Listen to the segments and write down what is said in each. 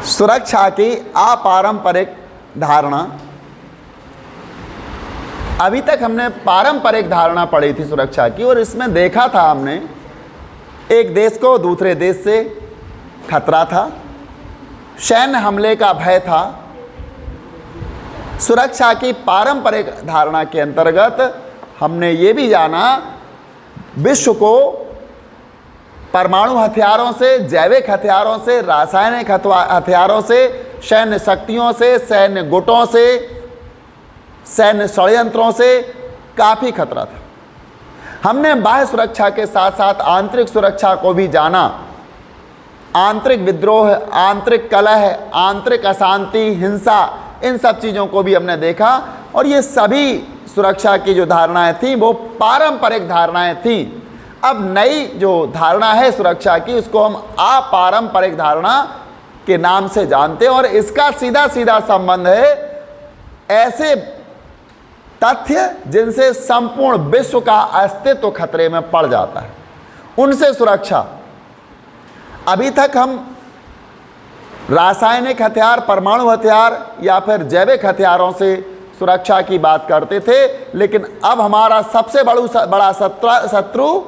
सुरक्षा की अपारंपरिक धारणा। अभी तक हमने पारंपरिक धारणा पढ़ी थी सुरक्षा की, और इसमें देखा था हमने एक देश को दूसरे देश से खतरा था, सैन्य हमले का भय था। सुरक्षा की पारंपरिक धारणा के अंतर्गत हमने ये भी जाना विश्व को परमाणु हथियारों से, जैविक हथियारों से, रासायनिक हथियारों से, सैन्य शक्तियों से, सैन्य गुटों से, सैन्य षड्यंत्रों से काफ़ी खतरा था। हमने बाह्य सुरक्षा के साथ साथ आंतरिक सुरक्षा को भी जाना। आंतरिक विद्रोह, आंतरिक कलह, आंतरिक अशांति, हिंसा, इन सब चीज़ों को भी हमने देखा। और ये सभी सुरक्षा की जो धारणाएं थीं वो पारंपरिक धारणाएं थीं। अब नई जो धारणा है सुरक्षा की, उसको हम अपारंपरिक धारणा के नाम से जानते हैं। और इसका सीधा सीधा संबंध है ऐसे तथ्य जिनसे संपूर्ण विश्व का अस्तित्व खतरे में पड़ जाता है, उनसे सुरक्षा। अभी तक हम रासायनिक हथियार, परमाणु हथियार या फिर जैविक हथियारों से सुरक्षा की बात करते थे, लेकिन अब हमारा सबसे बड़ा शत्रु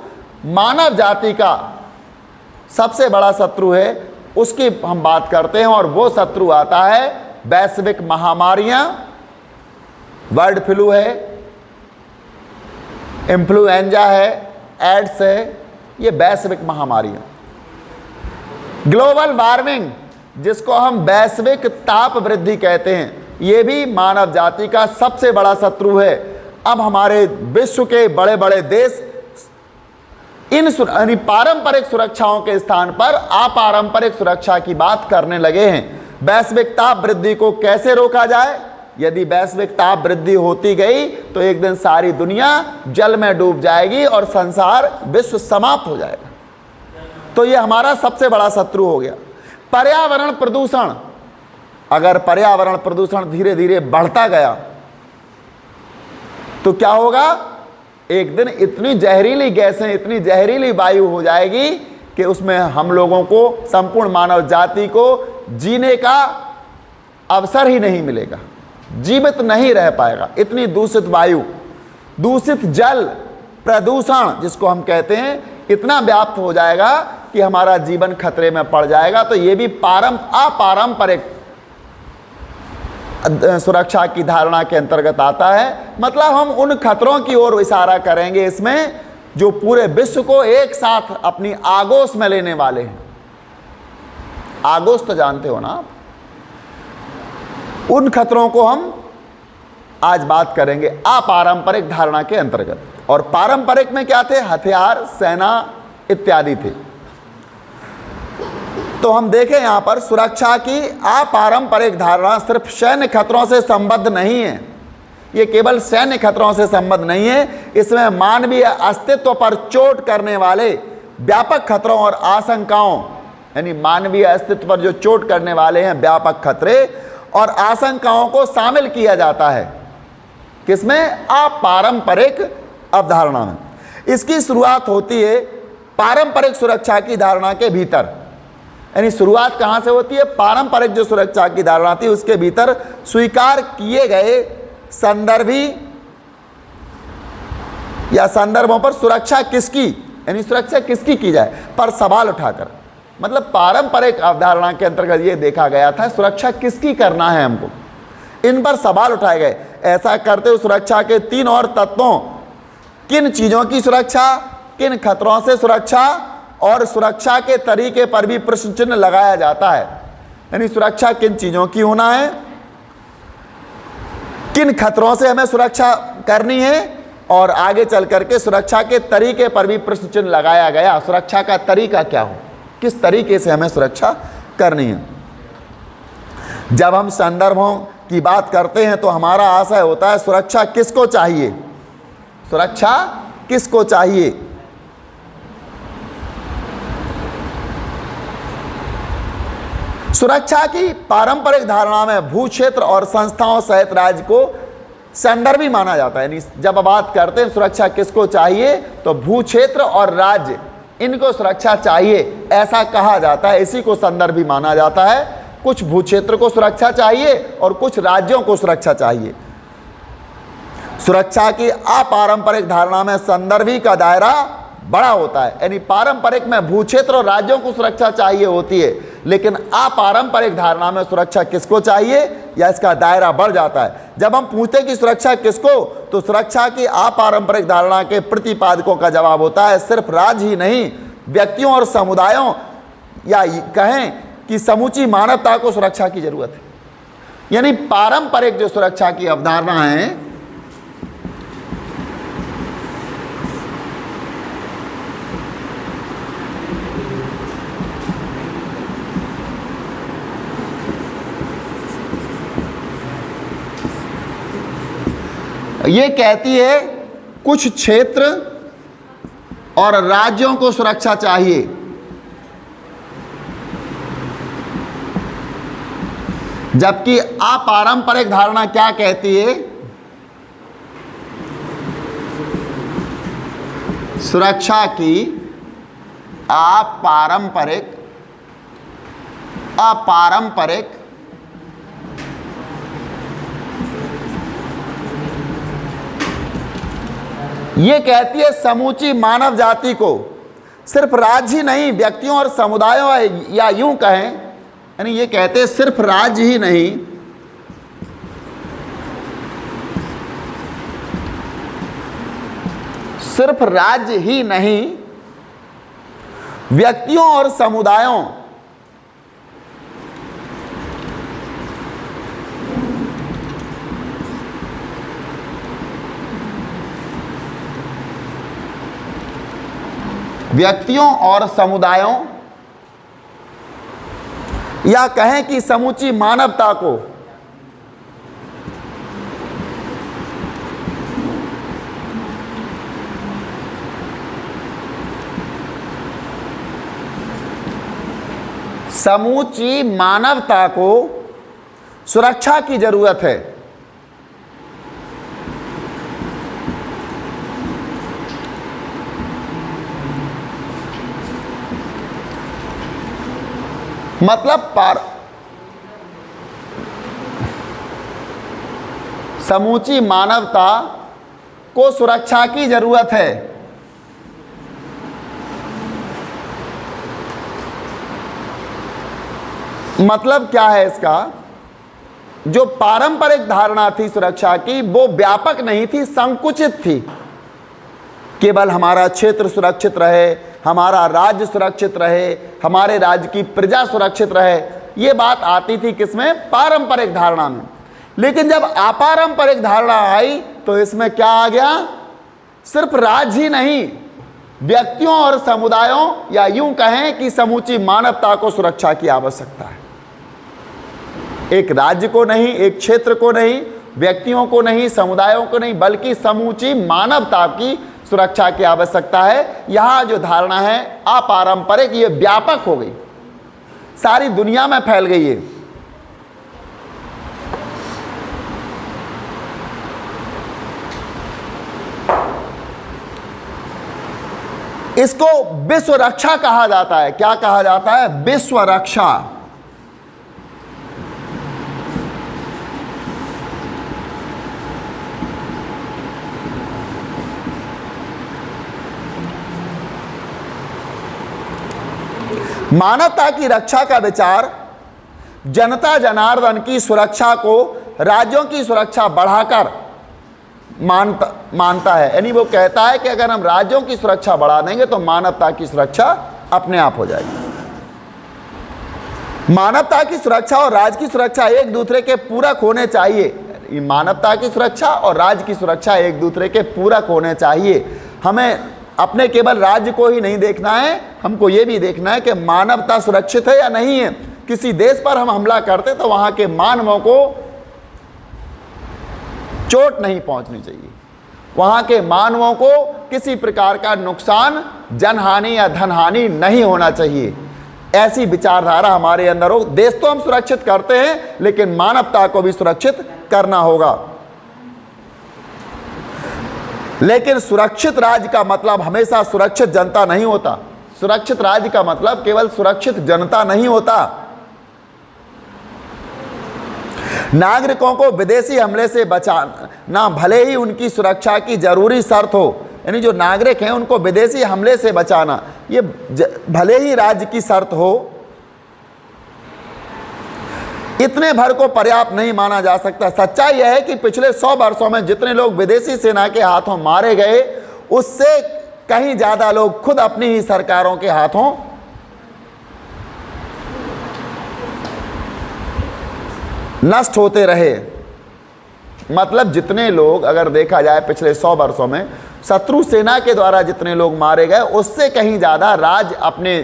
मानव जाति का सबसे बड़ा शत्रु है, उसकी हम बात करते हैं। और वो शत्रु आता है वैश्विक महामारियां, बर्ड फ्लू है, इन्फ्लुएंजा है, एड्स है, ये वैश्विक महामारियां। ग्लोबल वार्मिंग, जिसको हम वैश्विक ताप वृद्धि कहते हैं, ये भी मानव जाति का सबसे बड़ा शत्रु है। अब हमारे विश्व के बड़े बड़े देश इन पारंपरिक सुरक्षाओं के स्थान पर अपारंपरिक सुरक्षा की बात करने लगे हैं। वैश्विक ताप वृद्धि को कैसे रोका जाए? यदि वैश्विक ताप वृद्धि होती गई तो एक दिन सारी दुनिया जल में डूब जाएगी और संसार, विश्व समाप्त हो जाएगा। तो ये हमारा सबसे बड़ा शत्रु हो गया। पर्यावरण प्रदूषण, अगर पर्यावरण प्रदूषण धीरे धीरे बढ़ता गया तो क्या होगा? एक दिन इतनी जहरीली गैसें, इतनी जहरीली वायु हो जाएगी कि उसमें हम लोगों को, संपूर्ण मानव जाति को जीने का अवसर ही नहीं मिलेगा, जीवित नहीं रह पाएगा। इतनी दूषित वायु, दूषित जल, प्रदूषण जिसको हम कहते हैं, इतना व्याप्त हो जाएगा कि हमारा जीवन खतरे में पड़ जाएगा। तो ये भी अपारंपरिक सुरक्षा की धारणा के अंतर्गत आता है। मतलब हम उन खतरों की ओर इशारा करेंगे इसमें जो पूरे विश्व को एक साथ अपनी आगोश में लेने वाले हैं। आगोश तो जानते हो ना आप, उन खतरों को हम आज बात करेंगे अपारंपरिक धारणा के अंतर्गत। और पारंपरिक में क्या थे? हथियार, सेना इत्यादि थे। तो हम देखें यहाँ पर सुरक्षा की अपारंपरिक धारणा सिर्फ सैन्य खतरों से संबद्ध नहीं है। ये केवल सैन्य खतरों से संबद्ध नहीं है, इसमें मानवीय अस्तित्व पर चोट करने वाले व्यापक खतरों और आशंकाओं, यानी मानवीय अस्तित्व पर जो चोट करने वाले हैं व्यापक खतरे और आशंकाओं को शामिल किया जाता है। किसमें? अपारंपरिक अवधारणा में। इसकी शुरुआत होती है पारंपरिक सुरक्षा की धारणा के भीतर। यानी शुरुआत कहाँ से होती है? पारंपरिक जो सुरक्षा की धारणा थी उसके भीतर स्वीकार किए गए संदर्भी या संदर्भों पर सुरक्षा किसकी, यानी सुरक्षा किसकी की जाए पर सवाल उठाकर। मतलब पारंपरिक अवधारणा के अंतर्गत ये देखा गया था सुरक्षा किसकी करना है हमको, इन पर सवाल उठाए गए। ऐसा करते हुए सुरक्षा के 3 और तत्वों, किन चीज़ों की सुरक्षा, किन खतरों से सुरक्षा और सुरक्षा के तरीके पर भी प्रश्न चिन्ह लगाया जाता है। यानी सुरक्षा किन चीज़ों की होना है, किन खतरों से हमें सुरक्षा करनी है, और आगे चल करके सुरक्षा के तरीके पर भी प्रश्न चिन्ह लगाया गया। सुरक्षा का तरीका क्या हो, किस तरीके से हमें सुरक्षा करनी है। जब हम संदर्भों की बात करते हैं तो हमारा आशय होता है सुरक्षा किसको चाहिए, सुरक्षा किसको चाहिए। सुरक्षा की पारंपरिक धारणा में भू क्षेत्र और संस्थाओं सहित राज्य को संदर्भी माना जाता है। यानी जब बात करते हैं सुरक्षा किसको चाहिए तो भू क्षेत्र और राज्य, इनको सुरक्षा चाहिए ऐसा कहा जाता है, इसी को संदर्भी माना जाता है। कुछ भूक्षेत्र को सुरक्षा चाहिए और कुछ राज्यों को सुरक्षा चाहिए। सुरक्षा की अपारंपरिक धारणा में संदर्भी का दायरा बड़ा होता है, यानी पारंपरिक में भूक्षेत्र और राज्यों को सुरक्षा चाहिए होती है, लेकिन अपारंपरिक धारणा में सुरक्षा किसको चाहिए या इसका दायरा बढ़ जाता है। जब हम पूछते हैं कि सुरक्षा किसको, तो सुरक्षा की अपारंपरिक धारणा के प्रतिपादकों का जवाब होता है सिर्फ राज्य ही नहीं, व्यक्तियों और समुदायों या कहें कि समूची मानवता को सुरक्षा की जरूरत है। यानी पारंपरिक जो सुरक्षा की अवधारणा है, ये कहती है कुछ क्षेत्र और राज्यों को सुरक्षा चाहिए, जबकि अपारंपरिक धारणा क्या कहती है, सुरक्षा की अपारंपरिक ये कहती है समूची मानव जाति को, सिर्फ राज्य ही नहीं, व्यक्तियों और समुदायों या यूं कहें, यानी ये कहते हैं सिर्फ राज्य ही नहीं, सिर्फ राज्य ही नहीं, व्यक्तियों और समुदायों और समुदायों या कहें कि समूची मानवता को सुरक्षा की जरूरत है। मतलब समूची मानवता को सुरक्षा की जरूरत है। मतलब क्या है इसका, जो पारंपरिक धारणा थी सुरक्षा की वो व्यापक नहीं थी, संकुचित थी। केवल हमारा क्षेत्र सुरक्षित रहे, हमारा राज्य सुरक्षित रहे, हमारे राज्य की प्रजा सुरक्षित रहे, ये बात आती थी किसमें, पारंपरिक धारणा में। लेकिन जब अपारंपरिक धारणा आई तो इसमें क्या आ गया, सिर्फ राज्य ही नहीं, व्यक्तियों और समुदायों या यूं कहें कि समूची मानवता को सुरक्षा की आवश्यकता है। एक राज्य को नहीं, एक क्षेत्र को नहीं, व्यक्तियों को नहीं, समुदायों को नहीं, बल्कि समूची मानवता की सुरक्षा की आवश्यकता है। यहां जो धारणा है अपारंपरिक, ये व्यापक हो गई, सारी दुनिया में फैल गई है। इसको विश्व रक्षा कहा जाता है। क्या कहा जाता है, विश्व रक्षा। मानवता की रक्षा का विचार जनता जनार्दन की सुरक्षा को राज्यों की सुरक्षा बढ़ाकर मानता है। यानी वो कहता है कि अगर हम राज्यों की सुरक्षा बढ़ा देंगे तो मानवता की सुरक्षा अपने आप हो जाएगी। मानवता की सुरक्षा और राज्य की सुरक्षा एक दूसरे के पूरक होने चाहिए। मानवता की सुरक्षा और राज्य की सुरक्षा एक दूसरे के पूरक होने चाहिए। हमें अपने केवल राज्य को ही नहीं देखना है, हमको ये भी देखना है कि मानवता सुरक्षित है या नहीं है। किसी देश पर हम हमला करते तो वहां के मानवों को चोट नहीं पहुंचनी चाहिए, वहां के मानवों को किसी प्रकार का नुकसान, जनहानि या धनहानि नहीं होना चाहिए। ऐसी विचारधारा हमारे अंदर हो। देश तो हम सुरक्षित करते हैं, लेकिन मानवता को भी सुरक्षित करना होगा। लेकिन सुरक्षित राज्य का मतलब हमेशा सुरक्षित जनता नहीं होता। सुरक्षित राज्य का मतलब केवल सुरक्षित जनता नहीं होता। नागरिकों को विदेशी हमले से बचाना भले ही उनकी सुरक्षा की जरूरी शर्त हो, यानी जो नागरिक हैं उनको विदेशी हमले से बचाना ये भले ही राज्य की शर्त हो, इतने भर को पर्याप्त नहीं माना जा सकता। सच्चाई यह है कि पिछले 100 वर्षों में जितने लोग विदेशी सेना के हाथों मारे गए, उससे कहीं ज्यादा लोग खुद अपनी ही सरकारों के हाथों नष्ट होते रहे। मतलब जितने लोग, अगर देखा जाए पिछले 100 वर्षों में शत्रु सेना के द्वारा जितने लोग मारे गए, उससे कहीं ज़्यादा राज्य अपने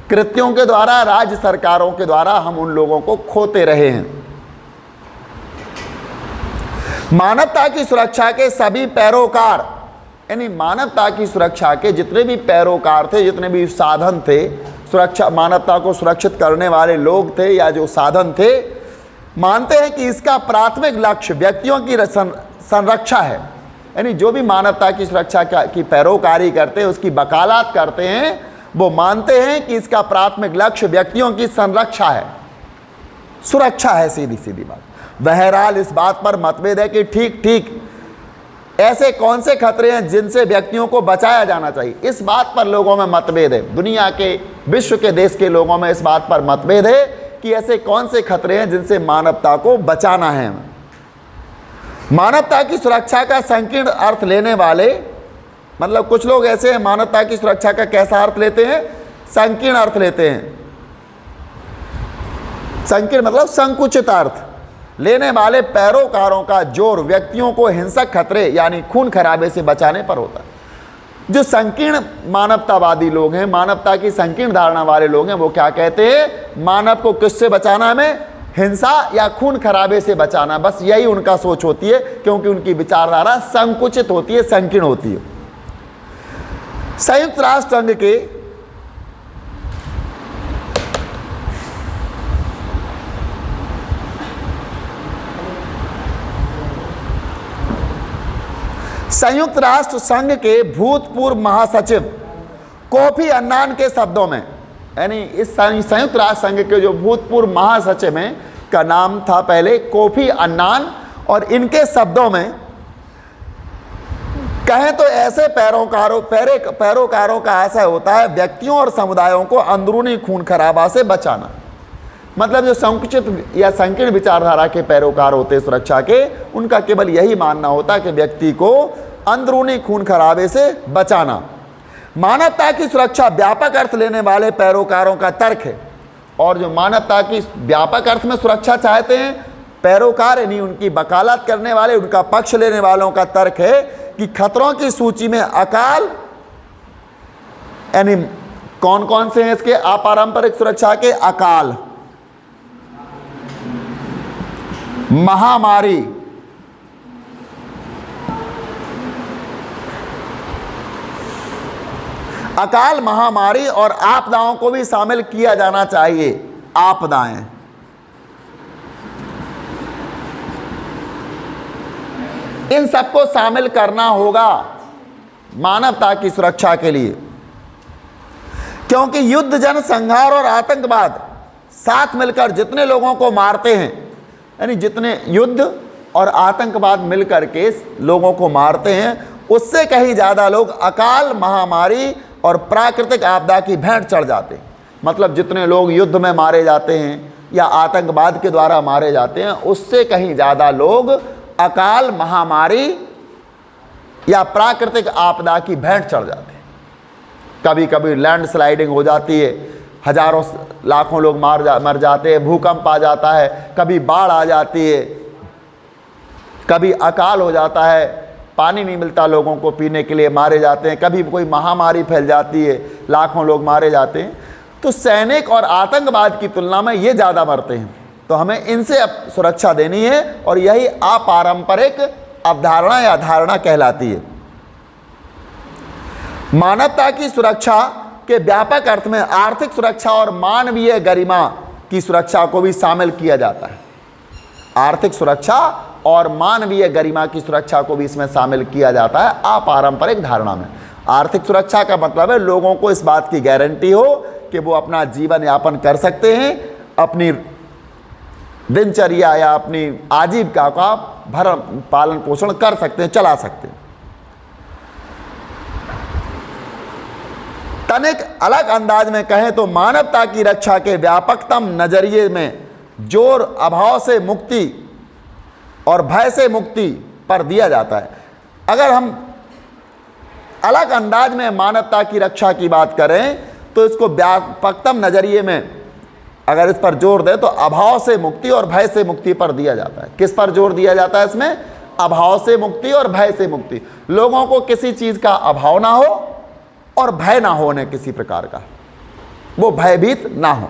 कृत्यों के द्वारा, राज्य सरकारों के द्वारा हम उन लोगों को खोते रहे हैं। मानवता की सुरक्षा के सभी पैरोकार, यानी मानवता की सुरक्षा के जितने भी पैरोकार थे, जितने भी साधन थे, सुरक्षा मानवता को सुरक्षित करने वाले लोग थे या जो साधन थे, मानते हैं कि इसका प्राथमिक लक्ष्य व्यक्तियों की संरक्षा है। यानी जो भी मानवता की सुरक्षा की पैरोकारी करते हैं, उसकी वकालत करते हैं, वो मानते हैं कि इसका प्राथमिक लक्ष्य व्यक्तियों की संरक्षा है, सुरक्षा है, सीधी सीधी बात। बहरहाल इस बात पर मतभेद है कि ठीक ऐसे कौन से खतरे हैं जिनसे व्यक्तियों को बचाया जाना चाहिए। इस बात पर लोगों में मतभेद है, दुनिया के, विश्व के देश के लोगों में इस बात पर मतभेद है कि ऐसे कौन से खतरे हैं जिनसे मानवता को बचाना है। मानवता की सुरक्षा का संकीर्ण अर्थ लेने वाले, मतलब कुछ लोग ऐसे हैं मानवता की सुरक्षा का कैसा अर्थ लेते हैं, संकीर्ण अर्थ लेते हैं। संकीर्ण मतलब संकुचित अर्थ लेने वाले पैरोकारों का जोर व्यक्तियों को हिंसक खतरे यानी खून खराबे से बचाने पर होता है। जो संकीर्ण मानवतावादी लोग हैं, मानवता की संकीर्ण धारणा वाले लोग हैं, वो क्या कहते हैं, मानव को किससे बचाना, हमें हिंसा या खून खराबे से बचाना, बस यही उनका सोच होती है, क्योंकि उनकी विचारधारा संकुचित होती है, संकीर्ण होती है। संयुक्त राष्ट्र संघ के संयुक्त राष्ट्र संघ के भूतपूर्व महासचिव कोफी अन्नान के शब्दों में, यानी इस संयुक्त राष्ट्र संघ के जो भूतपूर्व महासचिव हैं का नाम था पहले कोफी अन्नान, और इनके शब्दों में कहें तो ऐसे पैरोकारों का आशय होता है व्यक्तियों और समुदायों को अंदरूनी खून खराबा से बचाना। मतलब जो संकुचित या संकीर्ण विचारधारा के पैरोकार होते सुरक्षा के, उनका केवल यही मानना होता कि व्यक्ति को अंदरूनी खून खराबे से बचाना। मानवता की सुरक्षा व्यापक अर्थ लेने वाले पैरोकारों का तर्क है, और जो मानवता की व्यापक अर्थ में सुरक्षा चाहते हैं पैरोकार, यानी उनकी वकालत करने वाले, उनका पक्ष लेने वालों का तर्क है कि खतरों की सूची में अकाल, यानी कौन कौन से हैं इसके अपारंपरिक सुरक्षा के, अकाल, महामारी, अकाल, महामारी और आपदाओं को भी शामिल किया जाना चाहिए। आपदाएं, इन सबको शामिल करना होगा मानवता की सुरक्षा के लिए, क्योंकि युद्ध, जनसंहार और आतंकवाद साथ मिलकर जितने लोगों को मारते हैं, यानी जितने युद्ध और आतंकवाद मिलकर के लोगों को मारते हैं, उससे कहीं ज़्यादा लोग अकाल, महामारी और प्राकृतिक आपदा की भेंट चढ़ जाते हैं। मतलब जितने लोग युद्ध में मारे जाते हैं या आतंकवाद के द्वारा मारे जाते हैं, उससे कहीं ज़्यादा लोग अकाल, महामारी या प्राकृतिक आपदा की भेंट चढ़ जाते हैं। कभी कभी लैंडस्लाइडिंग हो जाती है, हजारों लाखों लोग मर जाते हैं, भूकंप आ जाता है, कभी बाढ़ आ जाती है, कभी अकाल हो जाता है, पानी नहीं मिलता लोगों को पीने के लिए, मारे जाते हैं, कभी कोई महामारी फैल जाती है, लाखों लोग मारे जाते हैं। तो सैनिक और आतंकवाद की तुलना में ये ज़्यादा मरते हैं, तो हमें इनसे सुरक्षा देनी है, और यही अपारंपरिक अवधारणा या धारणा कहलाती है। मानवता की सुरक्षा के व्यापक अर्थ में आर्थिक सुरक्षा और मानवीय गरिमा की सुरक्षा को भी शामिल किया जाता है। आर्थिक सुरक्षा और मानवीय गरिमा की सुरक्षा को भी इसमें शामिल किया जाता है अपारंपरिक धारणा में। आर्थिक सुरक्षा का मतलब है लोगों को इस बात की गारंटी हो कि वो अपना जीवन यापन कर सकते हैं, अपनी दिनचर्या या अपनी आजीविका का भरण पालन पोषण कर सकते हैं, चला सकते हैं। तनिक अलग अंदाज में कहें तो मानवता की रक्षा के व्यापकतम नजरिए में जोर अभाव से मुक्ति और भय से मुक्ति पर दिया जाता है। अगर हम अलग अंदाज में मानवता की रक्षा की बात करें तो इसको व्यापकतम नजरिए में अगर इस पर जोर दें तो अभाव से मुक्ति और भय से मुक्ति पर दिया जाता है। किस पर जोर दिया जाता है इसमें? अभाव से मुक्ति और भय से मुक्ति। लोगों को किसी चीज का अभाव ना हो और भय ना होने किसी प्रकार का, वो भयभीत ना हो।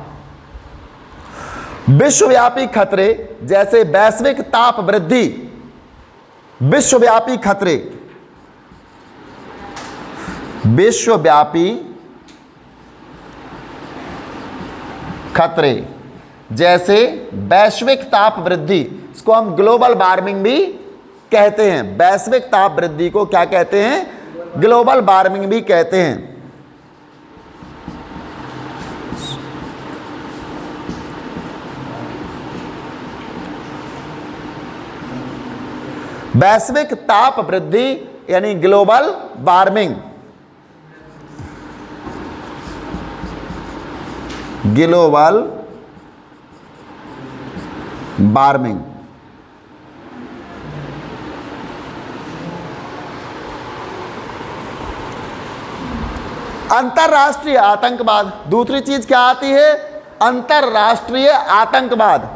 विश्वव्यापी खतरे जैसे वैश्विक ताप वृद्धि, विश्वव्यापी खतरे, विश्वव्यापी खतरे जैसे वैश्विक ताप वृद्धि, इसको हम ग्लोबल वार्मिंग भी कहते हैं। वैश्विक ताप वृद्धि को क्या कहते हैं? ग्लोबल वार्मिंग भी कहते हैं। वैश्विक ताप वृद्धि यानी ग्लोबल वार्मिंग, ग्लोबल वार्मिंग। अंतरराष्ट्रीय आतंकवाद, दूसरी चीज क्या आती है? अंतरराष्ट्रीय आतंकवाद।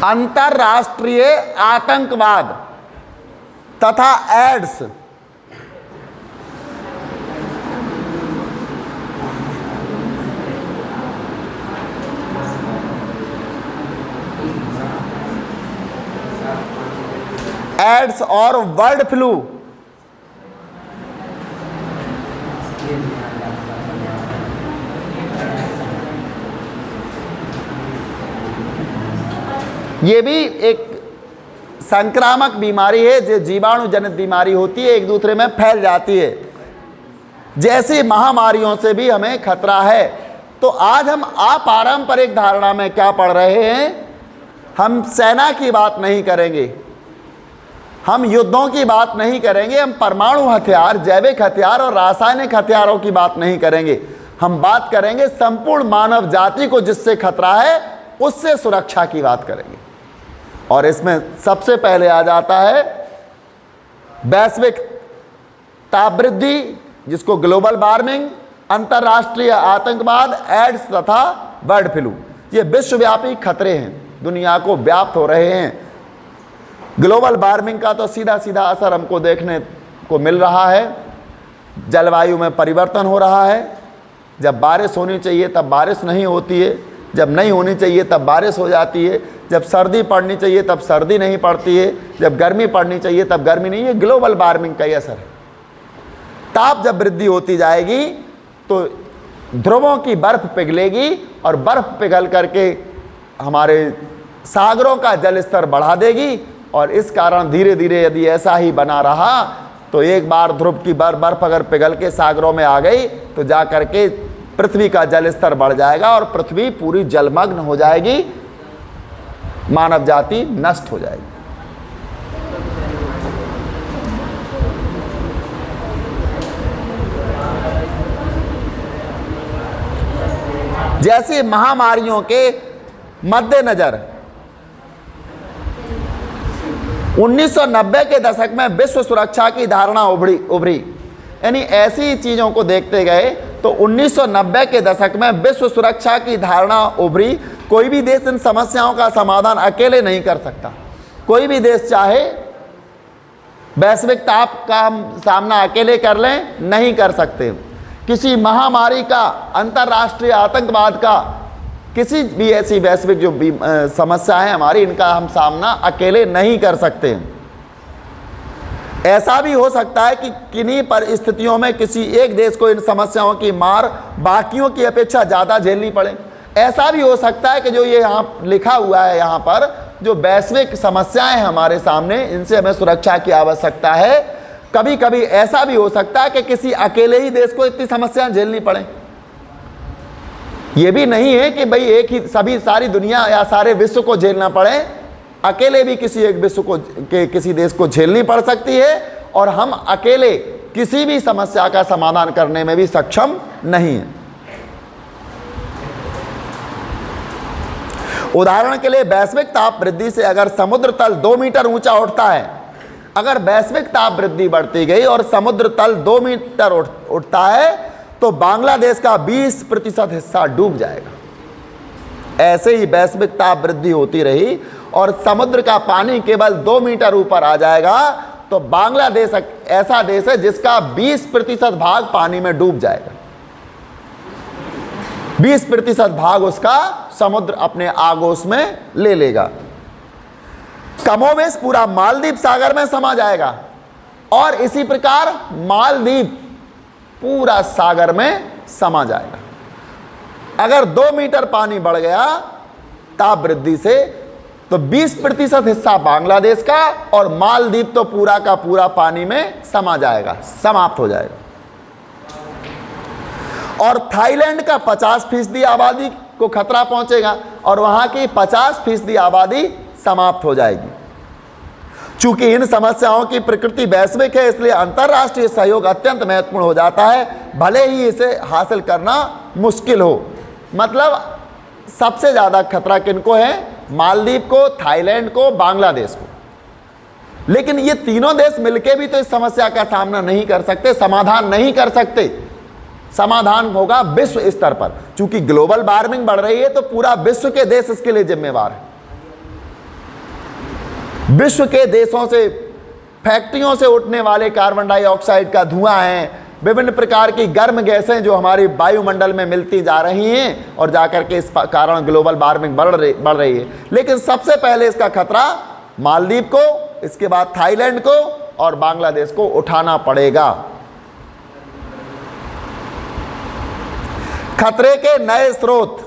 अंतरराष्ट्रीय आतंकवाद तथा एड्स, एड्स और बर्ड फ्लू, ये भी एक संक्रामक बीमारी है जो जीवाणु जनित बीमारी होती है, एक दूसरे में फैल जाती है। जैसी महामारियों से भी हमें खतरा है। तो आज हम अपारंपरिक धारणा में क्या पढ़ रहे हैं? हम सेना की बात नहीं करेंगे, हम युद्धों की बात नहीं करेंगे, हम परमाणु हथियार, जैविक हथियार और रासायनिक हथियारों की बात नहीं करेंगे। हम बात करेंगे संपूर्ण मानव जाति को जिससे खतरा है उससे सुरक्षा की बात करेंगे। और इसमें सबसे पहले आ जाता है वैश्विक तापवृद्धि, जिसको ग्लोबल वार्मिंग, अंतरराष्ट्रीय आतंकवाद, एड्स तथा बर्ड फ्लू। ये विश्वव्यापी खतरे हैं, दुनिया को व्याप्त हो रहे हैं। ग्लोबल वार्मिंग का तो सीधा सीधा असर हमको देखने को मिल रहा है। जलवायु में परिवर्तन हो रहा है। जब बारिश होनी चाहिए तब बारिश नहीं होती है, जब नहीं होनी चाहिए तब बारिश हो जाती है, जब सर्दी पड़नी चाहिए तब सर्दी नहीं पड़ती है, जब गर्मी पड़नी चाहिए तब गर्मी नहीं है। ग्लोबल वार्मिंग का ही असर है। ताप जब वृद्धि होती जाएगी तो ध्रुवों की बर्फ पिघलेगी और बर्फ पिघल करके हमारे सागरों का जल स्तर बढ़ा देगी। और इस कारण धीरे धीरे यदि ऐसा ही बना रहा तो एक बार ध्रुव की बर्फ अगर पिघल के सागरों में आ गई तो जा करके पृथ्वी का जल स्तर बढ़ जाएगा और पृथ्वी पूरी जलमग्न हो जाएगी, मानव जाति नष्ट हो जाएगी। जैसी महामारियों के मद्देनजर 1990 के दशक में विश्व सुरक्षा की धारणा उभरी, यानी ऐसी चीजों को देखते गए तो 1990 के दशक में विश्व सुरक्षा की धारणा उभरी। कोई भी देश इन समस्याओं का समाधान अकेले नहीं कर सकता। कोई भी देश चाहे वैश्विक ताप का हम सामना अकेले कर लें, नहीं कर सकते। किसी महामारी का, अंतर्राष्ट्रीय आतंकवाद का किसी भी ऐसी वैश्विक जो समस्या है हमारी, इनका हम सामना अकेले नहीं कर सकते। ऐसा भी हो सकता है कि किन्हीं परिस्थितियों में किसी एक देश को इन समस्याओं की मार बाकियों की अपेक्षा ज़्यादा झेलनी पड़े। ऐसा भी हो सकता है कि जो ये यहाँ लिखा हुआ है, यहाँ पर जो वैश्विक समस्याएं हमारे सामने, इनसे हमें सुरक्षा की आवश्यकता है। कभी कभी ऐसा भी हो सकता है कि किसी अकेले ही देश को इतनी समस्याएं झेलनी पड़े। ये भी नहीं है कि भाई एक ही सभी सारी दुनिया या सारे विश्व को झेलना पड़े। अकेले भी किसी एक विश्व को किसी देश को झेलनी पड़ सकती है, और हम अकेले किसी भी समस्या का समाधान करने में भी सक्षम नहीं है। उदाहरण के लिए, वैश्विक ताप वृद्धि से अगर समुद्र तल 2 मीटर ऊंचा उठता है, अगर वैश्विक ताप वृद्धि बढ़ती गई और समुद्र तल 2 मीटर उठता है, तो बांग्लादेश का 20% हिस्सा डूब जाएगा। ऐसे ही वैश्विक ताप वृद्धि होती रही और समुद्र का पानी केवल 2 मीटर ऊपर आ जाएगा, तो बांग्लादेश ऐसा देश है जिसका 20% भाग पानी में डूब जाएगा। 20% भाग उसका समुद्र अपने आगोश में ले लेगा। कमोबेश पूरा मालदीव सागर में समा जाएगा, और इसी प्रकार मालदीव पूरा सागर में समा जाएगा। अगर 2 मीटर पानी बढ़ गया ताप वृद्धि से, तो 20% हिस्सा बांग्लादेश का और मालदीव तो पूरा का पूरा पानी में समा जाएगा, समाप्त हो जाएगा। और थाईलैंड का 50% आबादी को खतरा पहुंचेगा और वहां की 50% आबादी समाप्त हो जाएगी। चूंकि इन समस्याओं की प्रकृति वैश्विक है, इसलिए अंतर्राष्ट्रीय सहयोग अत्यंत महत्वपूर्ण हो जाता है, भले ही इसे हासिल करना मुश्किल हो। मतलब सबसे ज़्यादा खतरा किनको है? मालदीव को, थाईलैंड को, बांग्लादेश को। लेकिन ये तीनों देश मिलकर भी तो इस समस्या का सामना नहीं कर सकते, समाधान नहीं कर सकते। समाधान होगा विश्व स्तर पर। चूंकि ग्लोबल वार्मिंग बढ़ रही है, तो पूरा विश्व के देश इसके लिए जिम्मेवार है। विश्व के देशों से, फैक्ट्रियों से उठने वाले कार्बन डाइऑक्साइड का धुआं है, विभिन्न प्रकार की गर्म गैसें जो हमारी वायुमंडल में मिलती जा रही हैं और जाकर के इस कारण ग्लोबल वार्मिंग बढ़ रही है। लेकिन सबसे पहले इसका खतरा मालदीव को, इसके बाद थाईलैंड को और बांग्लादेश को उठाना पड़ेगा। खतरे के नए स्रोत।